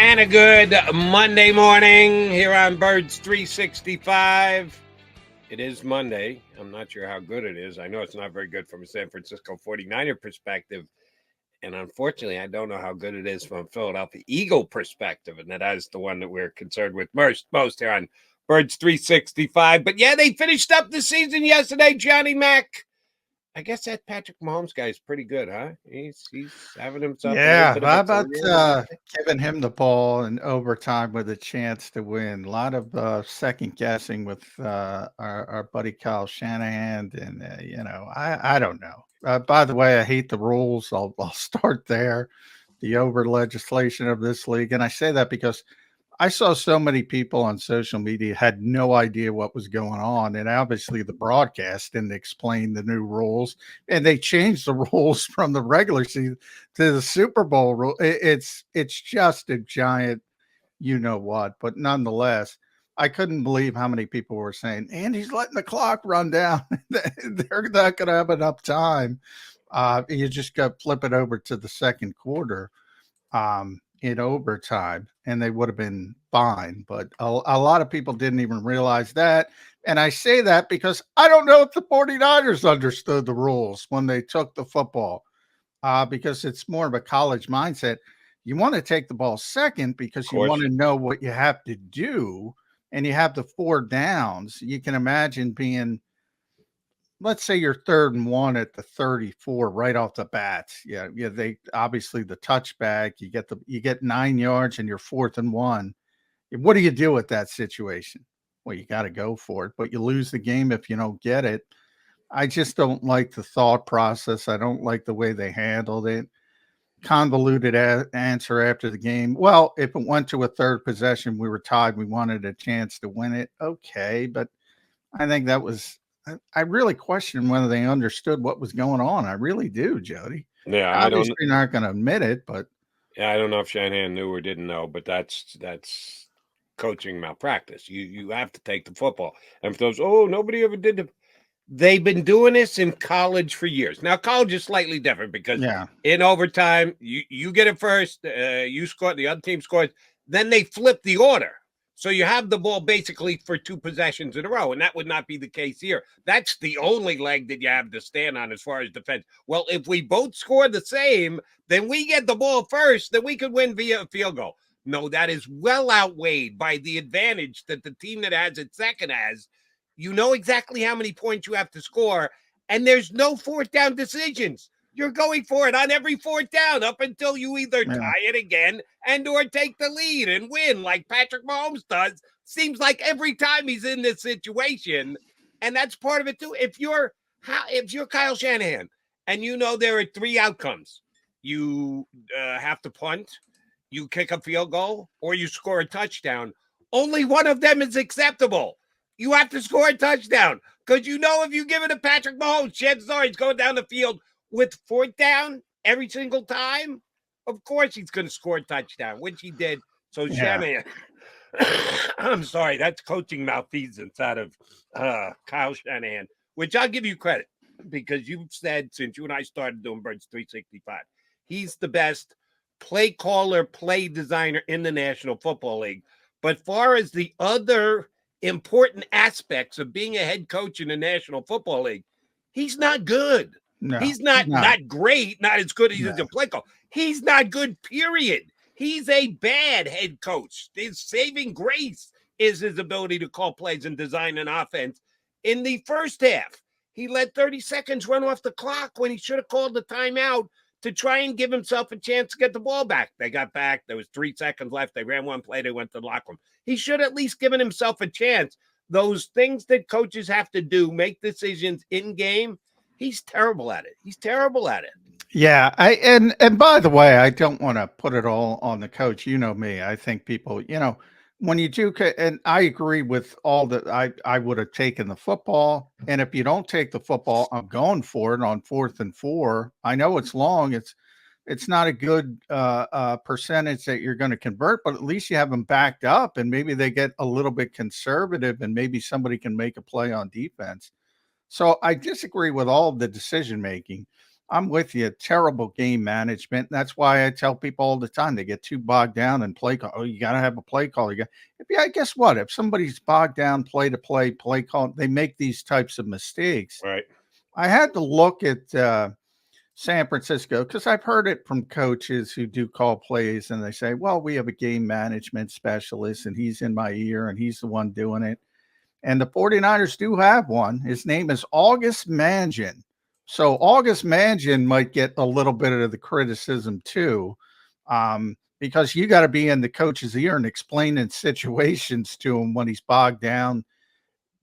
And a good Monday morning here on Birds 365. It is Monday. I'm not sure how good it is. I know it's not very good from a San Francisco 49er perspective. And unfortunately, I don't know how good it is from a Philadelphia Eagle perspective. And that is the one that we're concerned with most here on Birds 365. But yeah, they finished up the season yesterday, Johnny Mac. I guess that Patrick Mahomes guy is pretty good, huh? He's having himself a little bit of how a about career. giving him the ball in overtime with a chance to win? A lot of second guessing with our buddy Kyle Shanahan, and I don't know. By the way, I hate the rules. I'll start there. The over legislation of this league, and I say that because I saw so many people on social media had no idea what was going on, and obviously the broadcast didn't explain the new rules, and they changed the rules from the regular season to the Super Bowl rule. It's just a giant, you know what, but nonetheless, I couldn't believe how many people were saying, "And he's letting the clock run down. They're not going to have enough time." You just got flip it over to the second quarter. In overtime, and they would have been fine. But a lot of people didn't even realize that. And I say that because I don't know if the 49ers understood the rules when they took the football, because it's more of a college mindset. You want to take the ball second because you want to know what you have to do, and you have the 4 downs. You can imagine being, let's say you're 3rd and 1 at the 34 right off the bat. Yeah. They obviously the touchback, you get 9 yards and you're 4th and 1. What do you do with that situation? Well, you got to go for it, but you lose the game if you don't get it. I just don't like the thought process. I don't like the way they handled it. Convoluted answer after the game. Well, if it went to a third possession, we were tied. We wanted a chance to win it. Okay, but I think that was. I really question whether they understood what was going on. I really do, Jody. Yeah, Obviously, not going to admit it, but I don't know if Shanahan knew or didn't know, but that's coaching malpractice. You have to take the football. And for those, nobody ever did they've been doing this in college for years. Now, college is slightly different because in overtime, you get it first, you score, the other team scores, then they flip the order. So you have the ball basically for 2 possessions in a row, and that would not be the case here. That's the only leg that you have to stand on as far as defense. Well, if we both score the same, then we get the ball first, then we could win via a field goal. No, that is well outweighed by the advantage that the team that has it second has. You know exactly how many points you have to score, and there's no 4th down decisions. You're going for it on every 4th down up until you either tie it again and or take the lead and win like Patrick Mahomes does. Seems like every time he's in this situation, and that's part of it too. If you're Kyle Shanahan and you know there are 3 outcomes, you have to punt, you kick a field goal, or you score a touchdown. Only one of them is acceptable. You have to score a touchdown because if you give it to Patrick Mahomes, chances are he's going down the field with 4th down every single time. Of course he's going to score a touchdown, which he did. So Shanahan, I'm sorry, that's coaching malfeasance out of Kyle Shanahan, which I'll give you credit because you've said since you and I started doing Birds 365, he's the best play caller, play designer in the National Football League. But far as the other important aspects of being a head coach in the National Football League, he's not good. No, he's not great, not as good as a play call. He's not good, period. He's a bad head coach. His saving grace is his ability to call plays and design an offense. In the first half, he let 30 seconds run off the clock when he should have called the timeout to try and give himself a chance to get the ball back. They got back. There was 3 seconds left. They ran one play. They went to the locker room. He should at least given himself a chance. Those things that coaches have to do, make decisions in game, he's terrible at it. Yeah. And by the way, I don't want to put it all on the coach. You know me. I think people, when you do, and I agree with all that. I would have taken the football, and if you don't take the football, I'm going for it on 4th and 4. I know it's long. It's not a good percentage that you're going to convert, but at least you have them backed up, and maybe they get a little bit conservative, and maybe somebody can make a play on defense. So I disagree with all of the decision making. I'm with you. Terrible game management. That's why I tell people all the time they get too bogged down in play call. Oh, you got to have a play call. Yeah, guess what? If somebody's bogged down play to play call, they make these types of mistakes. Right. I had to look at San Francisco because I've heard it from coaches who do call plays and they say, well, we have a game management specialist and he's in my ear and he's the one doing it. And the 49ers do have one. His name is August Mangin. So August Mangin might get a little bit of the criticism too, because you got to be in the coach's ear and explaining situations to him when he's bogged down.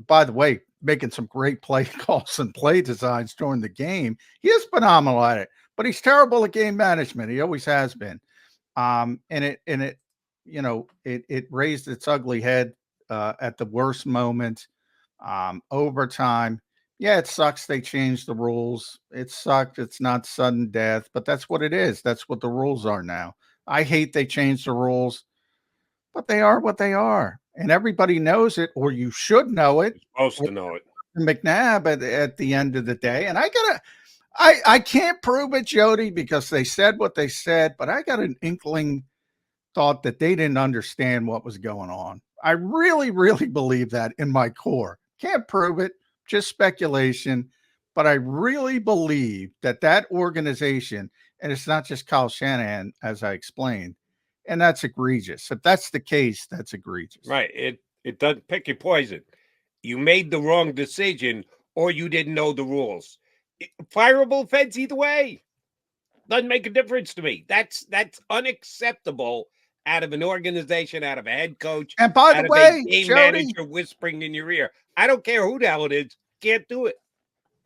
By the way, making some great play calls and play designs during the game. He is phenomenal at it, but he's terrible at game management. He always has been. And it raised its ugly head at the worst moment. Overtime. Yeah, it sucks they changed the rules. It sucked. It's not sudden death, but that's what it is. That's what the rules are now. I hate they changed the rules, but they are what they are. And everybody knows it, or you should know it. You're supposed to know it. McNabb at the end of the day. And I can't prove it, Jody, because they said what they said, but I got an inkling thought that they didn't understand what was going on. I really, really believe that in my core. Can't prove it, just speculation. But I really believe that organization, and it's not just Kyle Shanahan, as I explained, and that's egregious. If that's the case, that's egregious. Right. It doesn't pick your poison. You made the wrong decision or you didn't know the rules. Fireable offense either way. Doesn't make a difference to me. That's unacceptable out of an organization, out of a head coach, and by the way, a game Jody, manager whispering in your ear. I don't care who the hell it is. Can't do it.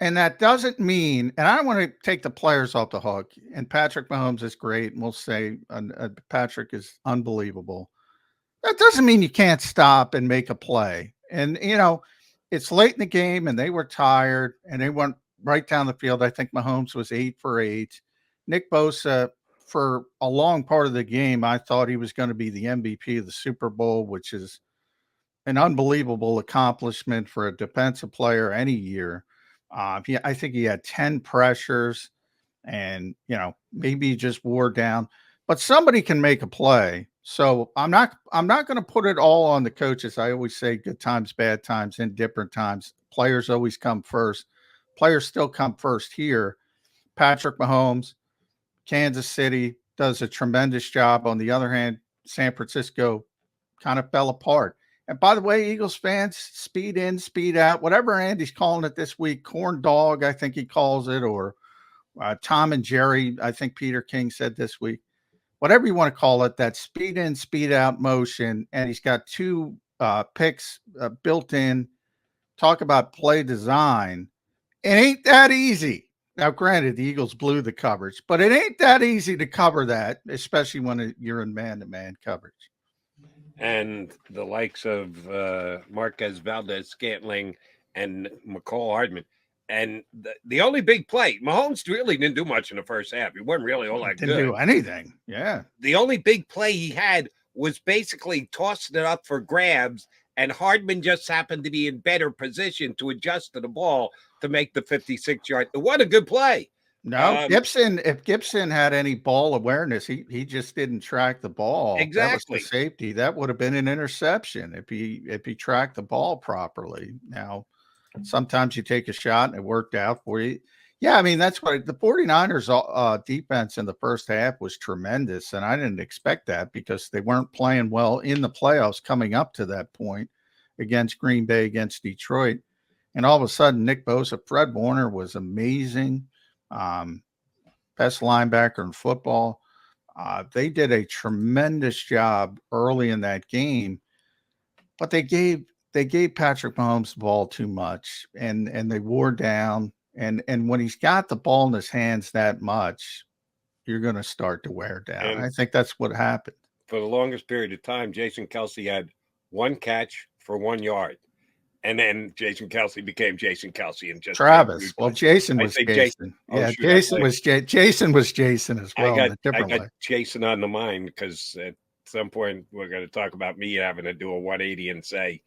And that doesn't mean, and I want to take the players off the hook. And Patrick Mahomes is great, and we'll say Patrick is unbelievable. That doesn't mean you can't stop and make a play. And it's late in the game, and they were tired, and they went right down the field. I think Mahomes was 8 for 8. Nick Bosa, for a long part of the game, I thought he was going to be the MVP of the Super Bowl, which is an unbelievable accomplishment for a defensive player any year. I think he had 10 pressures and, maybe he just wore down, but somebody can make a play. So I'm not going to put it all on the coaches. I always say good times, bad times, indifferent times. Players always come first. Players still come first here. Patrick Mahomes, Kansas City does a tremendous job. On the other hand, San Francisco kind of fell apart. And by the way, Eagles fans, speed in, speed out, whatever Andy's calling it this week, corn dog, I think he calls it, or Tom and Jerry, I think Peter King said this week, whatever you want to call it, that speed in, speed out motion. And he's got 2 picks built in. Talk about play design. It ain't that easy. Now, granted, the Eagles blew the coverage, but it ain't that easy to cover that, especially when you're in man-to-man coverage. And the likes of Marquez Valdez-Scantling and McCall Hardman. And the only big play, Mahomes really didn't do much in the first half. He wasn't really all that good. Didn't do anything. Yeah. The only big play he had was basically tossing it up for grabs, and Hardman just happened to be in better position to adjust to the ball to make the 56-yard. What a good play. No, if Gibson had any ball awareness, he just didn't track the ball. Exactly. That was the safety. That would have been an interception if he tracked the ball properly. Now, sometimes you take a shot and it worked out for you. Yeah, I mean, that's what the 49ers defense in the first half was tremendous, and I didn't expect that because they weren't playing well in the playoffs coming up to that point against Green Bay, against Detroit. And all of a sudden, Nick Bosa, Fred Warner was amazing. Best linebacker in football. They did a tremendous job early in that game, but they gave Patrick Mahomes the ball too much, and they wore down. And when he's got the ball in his hands that much, you're going to start to wear down. And I think that's what happened. For the longest period of time, Jason Kelce had 1 catch for 1 yard. And then Jason Kelce became Jason Kelce and just Travis. Well, Jason was Jason. Yeah, Jason was Jason as well. I got Jason on the mind because at some point we're going to talk about me having to do a 180 and say,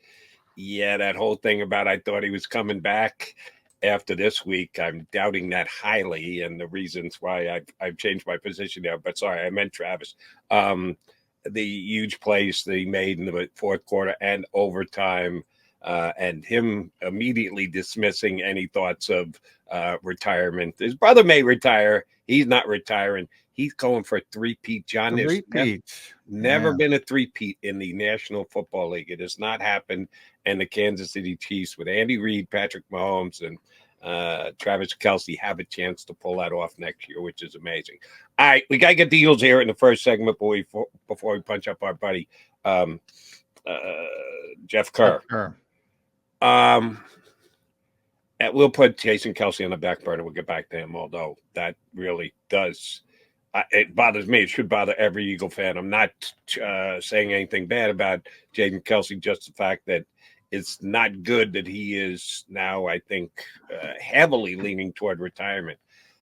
yeah, that whole thing about I thought he was coming back. after this week, I'm doubting that highly, and the reasons why I've changed my position there. But sorry, I meant Travis. The huge plays that he made in the fourth quarter and overtime, and him immediately dismissing any thoughts of retirement. His brother may retire. He's not retiring. He's going for a three-peat. John, there's Repeat. never Yeah. been a three-peat in the National Football League. It has not happened. And the Kansas City Chiefs with Andy Reid, Patrick Mahomes, and Travis Kelce have a chance to pull that off next year, which is amazing. All right, we got to get the Eagles here in the first segment before we punch up our buddy Jeff Kerr. Sure. And we'll put Jason Kelce on the back burner. We'll get back to him, although that really does. It bothers me. It should bother every Eagle fan. I'm not saying anything bad about Jason Kelce, just the fact that it's not good that he is now, I think, heavily leaning toward retirement.